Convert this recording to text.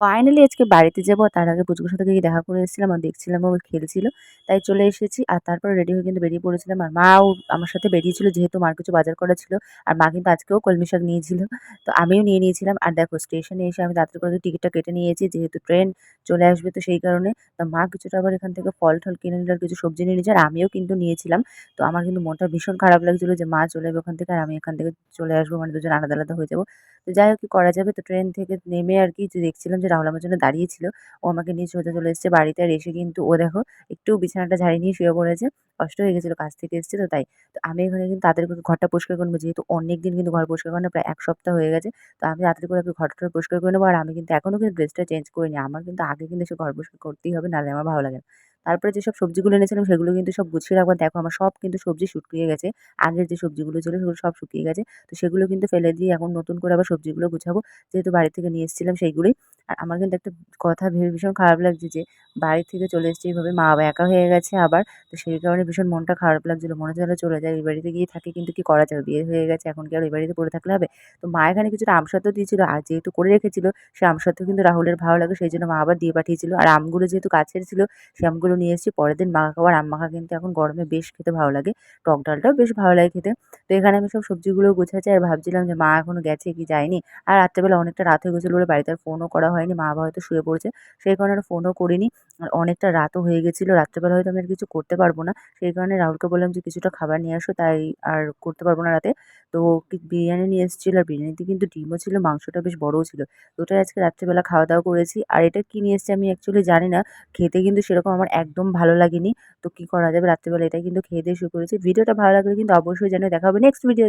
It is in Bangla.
ফাইনালি আজকে বাড়িতে যাবো। তার আগে পুচকুর সাথে গিয়ে দেখা করে এসেছিলাম আর দেখছিলাম ও খেলছিল। তাই চলে এসেছি। আর তারপরে রেডি হয়ে কিন্তু বেরিয়ে পড়েছিলাম। আর মাও আমার সাথে বেরিয়েছিল যেহেতু মার কিছু বাজার করা ছিল। আর মা কিন্তু আজকেও কলমি শাক নিয়েছিল। তো আমিও নিয়ে নিয়েছিলাম। আর দেখো স্টেশনে এসে আমি তাড়াতাড়ি করে টিকিটটা কেটে নিয়েছি যেহেতু ট্রেন চলে আসবে তো সেই কারণে। তো মা কিছুটা আবার এখান থেকে ফল-টল কিনে নিল আর কিছু সবজি নিয়ে নিয়েছে। আর আমিও কিন্তু নিয়েছিলাম। তো আমার কিন্তু মনটা ভীষণ খারাপ লাগছিল যে মা চলে যাবে ওখান থেকে আর আমি এখান থেকে চলে আসবো। মানে দুজন আলাদা, আলাদা হয়ে যাবো। তো যাই হোক কি করা যাবে? তো ট্রেন থেকে নেমে আর কি যে দেখছিলাম যে রাহুল আমার জন্য দাঁড়িয়েছিল। ও আমাকে নিয়ে সোজা চলে এসেছে বাড়িতে। আর এসে কিন্তু ও দেখো একটু বিছানাটা ঝাড়ি নিয়ে শুয়ে পড়েছে। কষ্ট হয়ে গেছিল কাজ থেকে এসেছে তো তাই। তো আমি এখানে কিন্তু তাড়াতাড়ি করে ঘরটা পরিষ্কার করে নেবো। যেহেতু অনেকদিন কিন্তু ঘর পরিষ্কার করে না প্রায় ১ সপ্তাহ হয়ে গেছে। তো আমি তাড়াতাড়ি করে আগে ঘরটা পরিষ্কার করে নেবো। আর আমি কিন্তু এখনো কিন্তু ড্রেসটা চেঞ্জ করিনি। আমার কিন্তু আগে কিন্তু এসে ঘর পরিষ্কার করতেই হবে নাহলে আমার ভালো লাগে না। তারপরে যেসব সবজিগুলো এনেছিলাম সেগুলো কিন্তু সব গুছিয়ে রাখবো। দেখো আমার সব কিন্তু সবজি শুকিয়ে গেছে। আগের যে সবজিগুলো ছিল সেগুলো সব শুকিয়ে গেছে। তো সেগুলো কিন্তু ফেলে দিয়ে এখন নতুন করে আবার সবজিগুলো গুছাবো। যেহেতু বাড়ি থেকে নিয়ে এসেছিলাম সেইগুলোই। আর আমার কিন্তু একটা কথা ভেবে ভীষণ খারাপ লাগছে যে বাড়ি থেকে চলে এসেছি এভাবে মা একা হয়ে গেছে আবার। তো সেই কারণে ভীষণ মনটা খারাপ লাগছিল। মনে হচ্ছে যেন চলে যাই। এই বাড়িতে গিয়ে থাকি কিন্তু কি করা যাবে? বিয়ে হয়ে গেছে এখন কি আর ওই বাড়িতে পড়ে থাকলে হবে? তো মা এখানে কিছুটা আমসত্ত্ব দিয়েছিল। আর যেহেতু করে রেখেছিল সে আমসত্ত্ব কিন্তু রাহুলের ভালো লাগে সেইজন্য মা আবার দিয়ে পাঠিয়েছিল। আর আমগুলো যেহেতু গাছের ছিল সে আমগুলো নিয়ে এসেছি। পরের দিন মাখা খাবো। আর আম মাখা কিন্তু এখন গরমে বেশ খেতে ভালো লাগে। টক ডালটাও বেশ ভালো লাগে খেতে। তো এখানে আমি সব সবজিগুলো গুছাচ্ছি আর ভাবছিলাম যে মা এখনো গেছে কি যায়নি। আর রাত্রেবেলা অনেকটা রাত হয়ে গেছিল বলে বাড়িতে আর ফোনও করা হয়নি। মা হয়তো শুয়ে পড়েছে। সেই কারণে আর ফোনও করিনি। আর অনেকটা রাতও হয়ে গেছিল। রাত্রেবেলা হয়তো আমি আর কিছু করতে পারব না। সেই কারণে রাহুলকে বললাম যে কিছুটা খাবার নিয়ে আসো। তাই আর করতে পারব না রাতে। তো বিরিয়ানি নিয়ে এসেছিল। আর বিরিয়ানিতে কিন্তু ডিমও ছিল, মাংসটা বেশ বড়ও ছিল। তো ওটাই আজকে রাত্রেবেলা খাওয়া-দাওয়া করেছি। আর এটা কি নিয়ে এসেছে আমি অ্যাকচুয়ালি জানি না। খেতে কিন্তু সেরকম আমার একদম ভালো লাগেনি। তো কি করা যাবে রাত্রেবেলা এটাই কিন্তু খেয়ে দিয়ে শুয়ে পড়েছি। ভিডিওটা ভালো লাগলে কিন্তু অবশ্যই জানিও। দেখা হবে নেক্সট ভিডিও